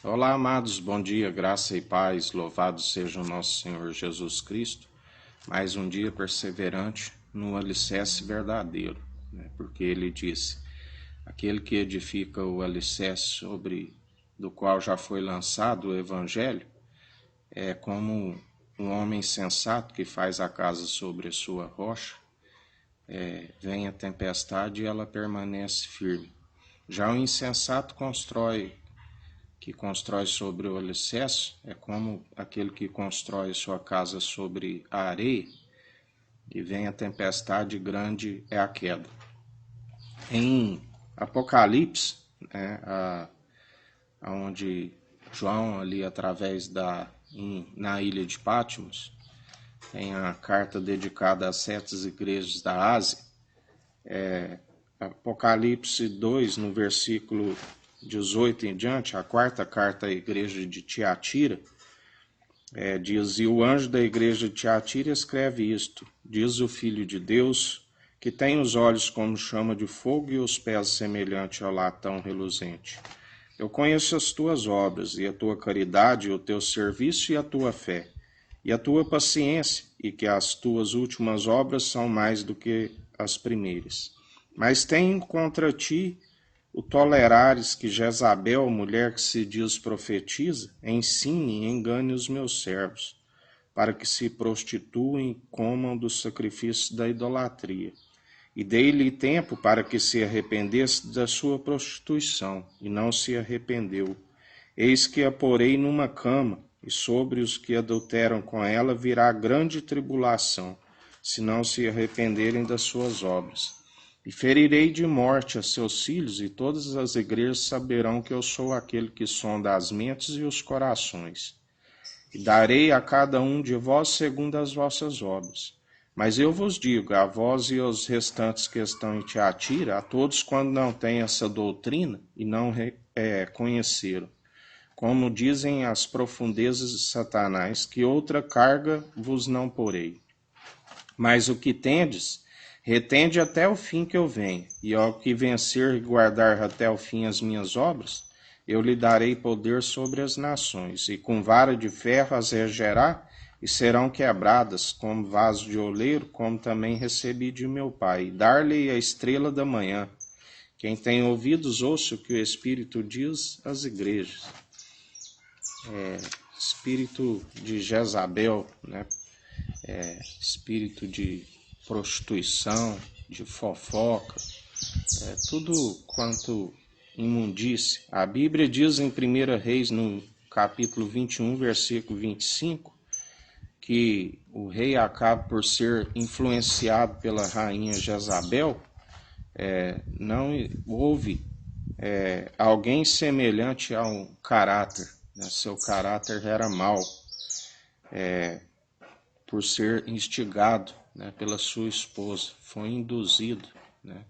Olá, amados, bom dia, graça e paz, louvado seja o nosso Senhor Jesus Cristo. Mais um dia perseverante no alicerce verdadeiro, né? Porque ele disse, aquele que edifica o alicerce do qual já foi lançado o evangelho, é como um homem sensato que faz a casa sobre a sua rocha, vem a tempestade e ela permanece firme. Já o insensato que constrói sobre o alicerce é como aquele que constrói sua casa sobre a areia e vem a tempestade grande é a queda. Em Apocalipse, né, onde João ali através na ilha de Patmos tem a carta dedicada às 7 igrejas da Ásia. Apocalipse 2, no versículo 18 em diante, a quarta carta à igreja de Tiatira, diz, e o anjo da igreja de Tiatira escreve isto, diz o Filho de Deus, que tem os olhos como chama de fogo e os pés semelhante ao latão reluzente. Eu conheço as tuas obras, e a tua caridade, e o teu serviço, e a tua fé, e a tua paciência, e que as tuas últimas obras são mais do que as primeiras. Mas tenho contra ti o tolerares que Jezabel, mulher que se diz profetiza, ensine e engane os meus servos, para que se prostituem e comam do sacrifício da idolatria. E dei-lhe tempo para que se arrependesse da sua prostituição, e não se arrependeu. Eis que a porei numa cama, e sobre os que adulteram com ela virá grande tribulação, se não se arrependerem das suas obras. E ferirei de morte a seus filhos, e todas as igrejas saberão que eu sou aquele que sonda as mentes e os corações. E darei a cada um de vós segundo as vossas obras. Mas eu vos digo, a vós e aos restantes que estão em Tiatira, a todos quando não têm essa doutrina e não conheceram, como dizem as profundezas de Satanás, que outra carga vos não porei. Mas o que tendes, retende até o fim que eu venho, e ao que vencer e guardar até o fim as minhas obras, eu lhe darei poder sobre as nações, e com vara de ferro as regerá, e serão quebradas como vaso de oleiro, como também recebi de meu Pai, e dar-lhe a estrela da manhã. Quem tem ouvidos, ouça o que o Espírito diz às igrejas. Espírito de Jezabel, né? Espírito de prostituição, de fofoca, tudo quanto imundície. A Bíblia diz em 1 Reis, no capítulo 21, versículo 25, que o rei Acabe, por ser influenciado pela rainha Jezabel, não houve alguém semelhante a um caráter, né? Seu caráter era mau, por ser instigado, né, pela sua esposa, foi induzido, né?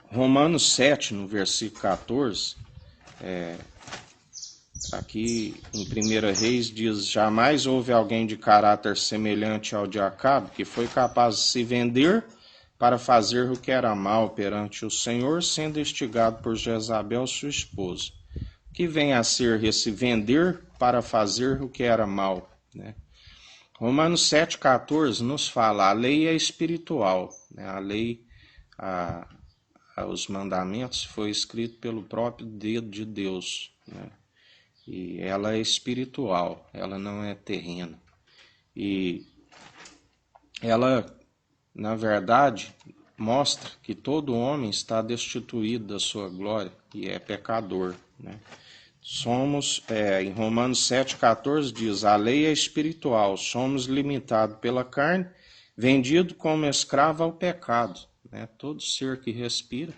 Romanos 7, no versículo 14, aqui em 1 Reis diz, jamais houve alguém de caráter semelhante ao de Acabe, que foi capaz de se vender para fazer o que era mal perante o Senhor, sendo instigado por Jezabel, sua esposa. Que vem a ser esse vender para fazer o que era mal, né? Romanos 7,14 nos fala, a lei é espiritual, né? A lei, os mandamentos foi escrito pelo próprio dedo de Deus, né? E ela é espiritual, ela não é terrena. E ela, na verdade, mostra que todo homem está destituído da sua glória e é pecador, né? Somos, em Romanos 7,14 diz, a lei é espiritual, somos limitados pela carne, vendido como escravo ao pecado, né? Todo ser que respira,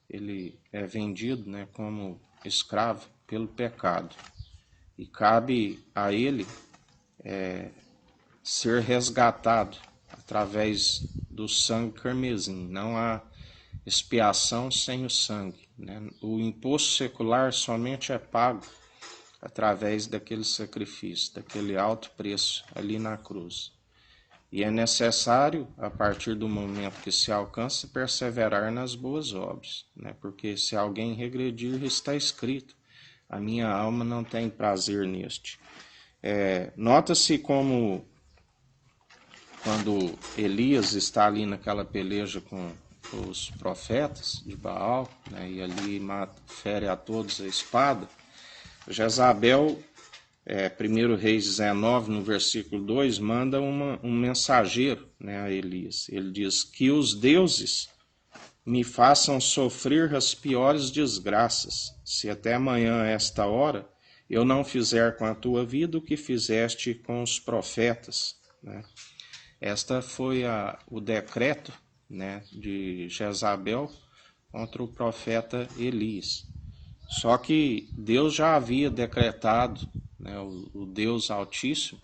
ele é vendido, né, como escravo pelo pecado. E cabe a ele ser resgatado através do sangue carmesim. Não há expiação sem o sangue, né? O imposto secular somente é pago através daquele sacrifício, daquele alto preço ali na cruz. E é necessário, a partir do momento que se alcança, perseverar nas boas obras, né? Porque se alguém regredir, está escrito: a minha alma não tem prazer neste. Nota-se como quando Elias está ali naquela peleja com os profetas de Baal, né, e ali fere a todos a espada, Jezabel, 1 Reis 19, no versículo 2, manda um mensageiro, né, a Elias. Ele diz: que os deuses me façam sofrer as piores desgraças, se até amanhã a esta hora eu não fizer com a tua vida o que fizeste com os profetas, né? Esta foi o decreto, né, de Jezabel contra o profeta Elias. Só que Deus já havia decretado, né, o Deus Altíssimo,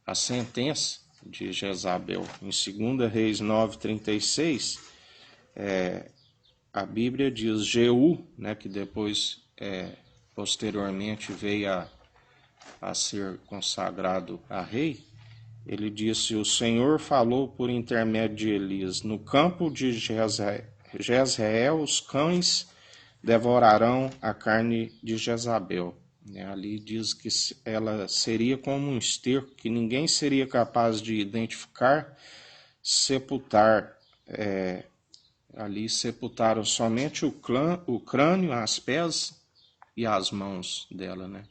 a sentença de Jezabel. Em 2 Reis 9:36, a Bíblia diz: Jeú, né, que depois, posteriormente, veio a ser consagrado a rei, ele disse: o Senhor falou por intermédio de Elias: no campo de Jezreel os cães devorarão a carne de Jezabel. Ali diz que ela seria como um esterco, que ninguém seria capaz de identificar, sepultar. Ali sepultaram somente o crânio, as pés e as mãos dela, né?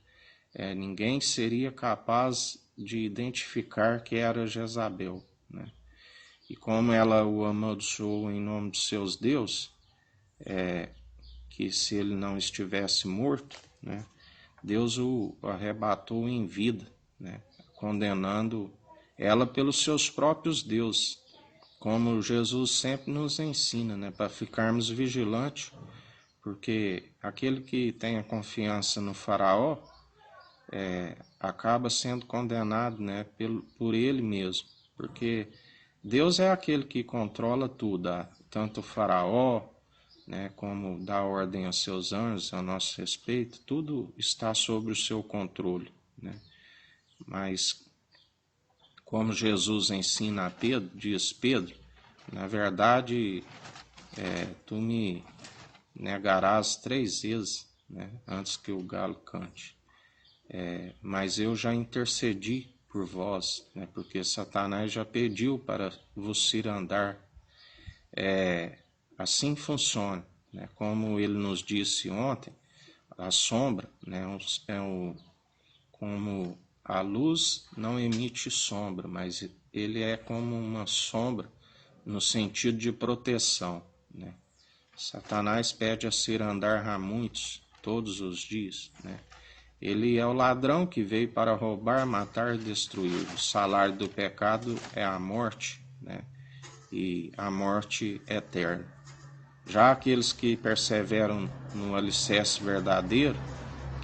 Ninguém seria capaz de identificar que era Jezabel, né? E como ela o amaldiçoou em nome dos seus deuses, que se ele não estivesse morto, né, Deus o arrebatou em vida, né, condenando ela pelos seus próprios deuses, como Jesus sempre nos ensina, né, para ficarmos vigilantes, porque aquele que tem a confiança no faraó acaba sendo condenado, né, por ele mesmo, porque Deus é aquele que controla tudo, tanto o faraó, né, como dá ordem aos seus anjos a nosso respeito, tudo está sob o seu controle, né? Mas como Jesus ensina a Pedro, diz Pedro, na verdade, tu me negarás 3 vezes, né, antes que o galo cante. Mas eu já intercedi por vós, né, porque Satanás já pediu para vos cirandar. Assim funciona, né? Como ele nos disse ontem, a sombra, né, como a luz não emite sombra, mas ele é como uma sombra no sentido de proteção, né? Satanás pede a cirandar a muitos todos os dias, né? Ele é o ladrão que veio para roubar, matar e destruir. O salário do pecado é a morte, né? E a morte eterna. Já aqueles que perseveram no alicerce verdadeiro,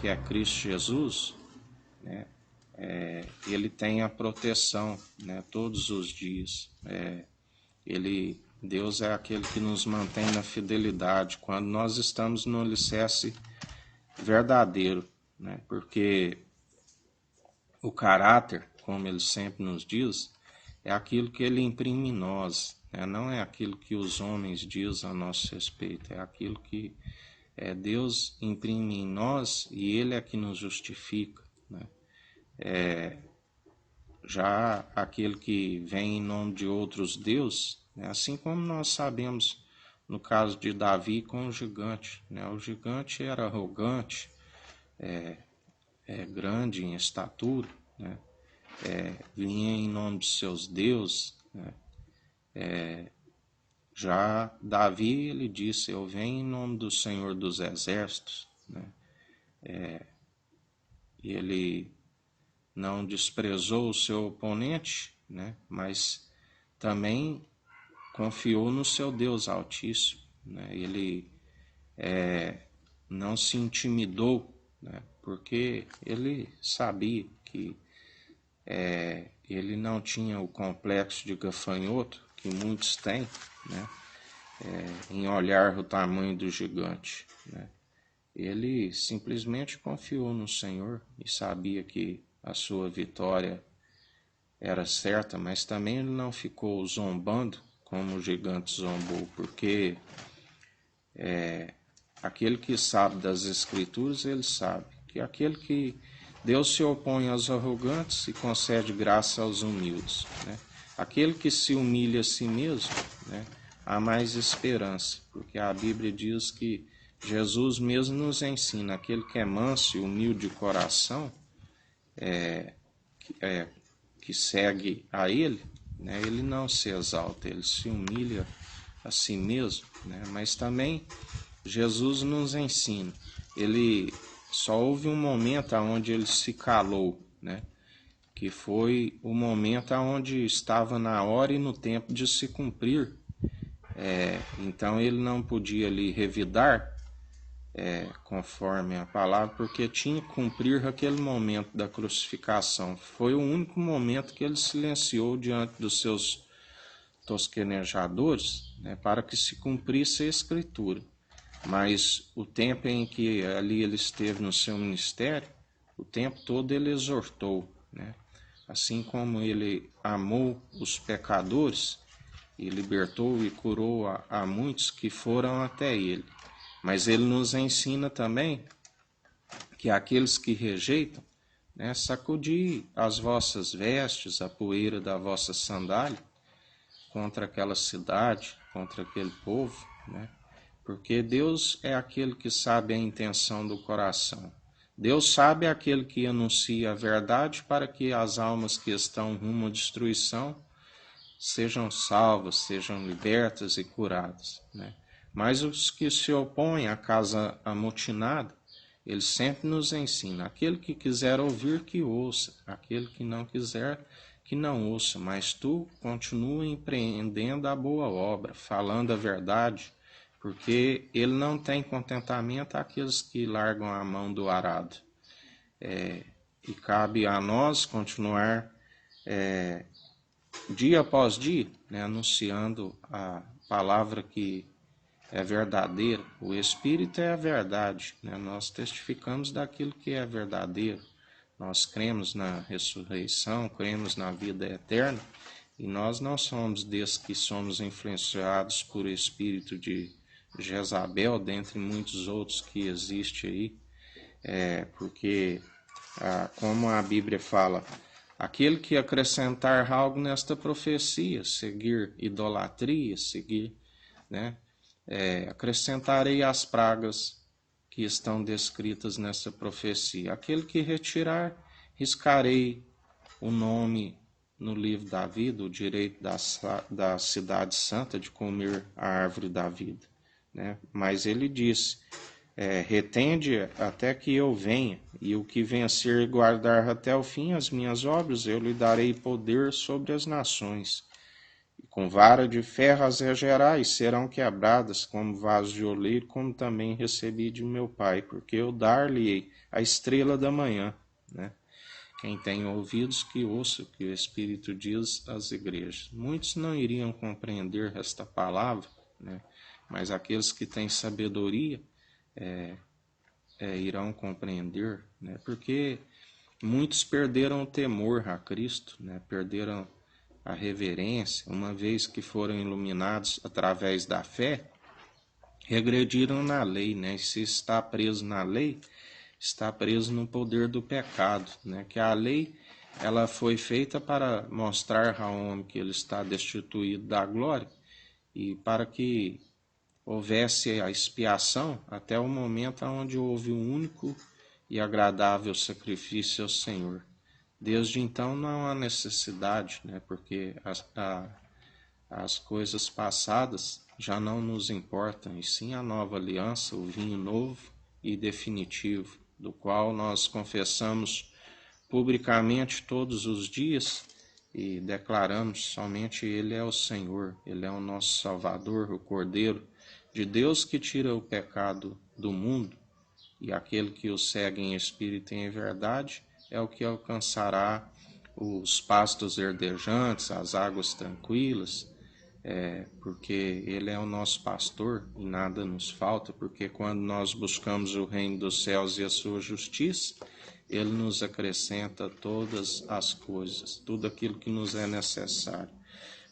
que é Cristo Jesus, né, ele tem a proteção, né, todos os dias. Deus é aquele que nos mantém na fidelidade quando nós estamos no alicerce verdadeiro, né, porque o caráter, como ele sempre nos diz, é aquilo que ele imprime em nós, né? Não é aquilo que os homens dizem a nosso respeito, é aquilo que Deus imprime em nós e ele é que nos justifica, né? Já aquele que vem em nome de outros deuses, né? Assim como nós sabemos no caso de Davi com o gigante, né? O gigante era arrogante, grande em estatura, né? Vinha em nome de seus deuses, né? Já Davi, ele disse: eu venho em nome do Senhor dos Exércitos, né? Ele não desprezou o seu oponente, né? Mas também confiou no seu Deus Altíssimo, né? Ele não se intimidou, né? Porque ele sabia que ele não tinha o complexo de gafanhoto que muitos têm, né? Em olhar o tamanho do gigante, né? Ele simplesmente confiou no Senhor e sabia que a sua vitória era certa, mas também ele não ficou zombando como o gigante zombou, porque aquele que sabe das Escrituras, ele sabe que aquele que Deus se opõe aos arrogantes e concede graça aos humildes, né? Aquele que se humilha a si mesmo, né, há mais esperança, porque a Bíblia diz que Jesus mesmo nos ensina, aquele que é manso e humilde de coração, que segue a ele, né, ele não se exalta, ele se humilha a si mesmo, né? Mas também Jesus nos ensina, ele só houve um momento onde ele se calou, né? Que foi o momento onde estava na hora e no tempo de se cumprir. Então ele não podia ali revidar, conforme a palavra, porque tinha que cumprir aquele momento da crucificação. Foi o único momento que ele silenciou diante dos seus tosquenejadores, né, para que se cumprisse a Escritura. Mas o tempo em que ali ele esteve no seu ministério, o tempo todo ele exortou, né? Assim como ele amou os pecadores e libertou e curou a muitos que foram até ele. Mas ele nos ensina também que aqueles que rejeitam, né, sacudi as vossas vestes, a poeira da vossa sandália contra aquela cidade, contra aquele povo, né? Porque Deus é aquele que sabe a intenção do coração. Deus sabe aquele que anuncia a verdade para que as almas que estão rumo à destruição sejam salvas, sejam libertas e curadas, né? Mas os que se opõem à casa amotinada, ele sempre nos ensina, aquele que quiser ouvir, que ouça, aquele que não quiser, que não ouça, mas tu continua empreendendo a boa obra, falando a verdade, porque ele não tem contentamento àqueles que largam a mão do arado. E cabe a nós continuar dia após dia, né, anunciando a palavra que é verdadeira. O Espírito é a verdade, né? Nós testificamos daquilo que é verdadeiro. Nós cremos na ressurreição, cremos na vida eterna, e nós não somos desses que somos influenciados por espírito de Jezabel, dentre muitos outros que existe aí, porque, como a Bíblia fala, aquele que acrescentar algo nesta profecia, seguir idolatria, seguir, né, acrescentarei as pragas que estão descritas nessa profecia. Aquele que retirar, riscarei o nome no livro da vida, o direito da cidade santa de comer a árvore da vida, né? Mas ele disse, retende até que eu venha, e o que vencer e guardar até o fim as minhas obras, eu lhe darei poder sobre as nações. E com vara de ferro as regerás, serão quebradas como vasos de oleiro, como também recebi de meu Pai, porque eu dar-lhe a estrela da manhã, né? Quem tem ouvidos que ouça o que o Espírito diz às igrejas. Muitos não iriam compreender esta palavra, né? Mas aqueles que têm sabedoria irão compreender, né? Porque muitos perderam o temor a Cristo, né? Perderam a reverência, uma vez que foram iluminados através da fé, regrediram na lei, né? E se está preso na lei, está preso no poder do pecado, né? Que a lei, ela foi feita para mostrar ao homem que ele está destituído da glória e para que houvesse a expiação até o momento onde houve um único e agradável sacrifício ao Senhor. Desde então não há necessidade, né? Porque as coisas passadas já não nos importam, e sim a nova aliança, o vinho novo e definitivo, do qual nós confessamos publicamente todos os dias e declaramos somente Ele é o Senhor, Ele é o nosso Salvador, o Cordeiro de Deus que tira o pecado do mundo, e aquele que o segue em espírito e em verdade é o que alcançará os pastos verdejantes, as águas tranquilas, porque Ele é o nosso pastor e nada nos falta, porque quando nós buscamos o reino dos céus e a sua justiça, Ele nos acrescenta todas as coisas, tudo aquilo que nos é necessário.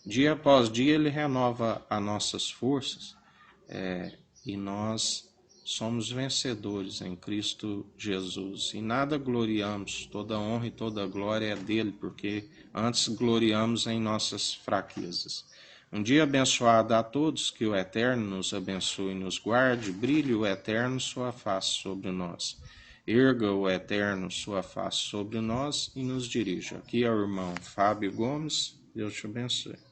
Dia após dia Ele renova as nossas forças, e nós somos vencedores em Cristo Jesus. E nada gloriamos, toda honra e toda glória é dele, porque antes gloriamos em nossas fraquezas. Um dia abençoado a todos, que o Eterno nos abençoe e nos guarde, brilhe o Eterno sua face sobre nós. Erga o Eterno sua face sobre nós e nos dirija. Aqui é o irmão Fábio Gomes. Deus te abençoe.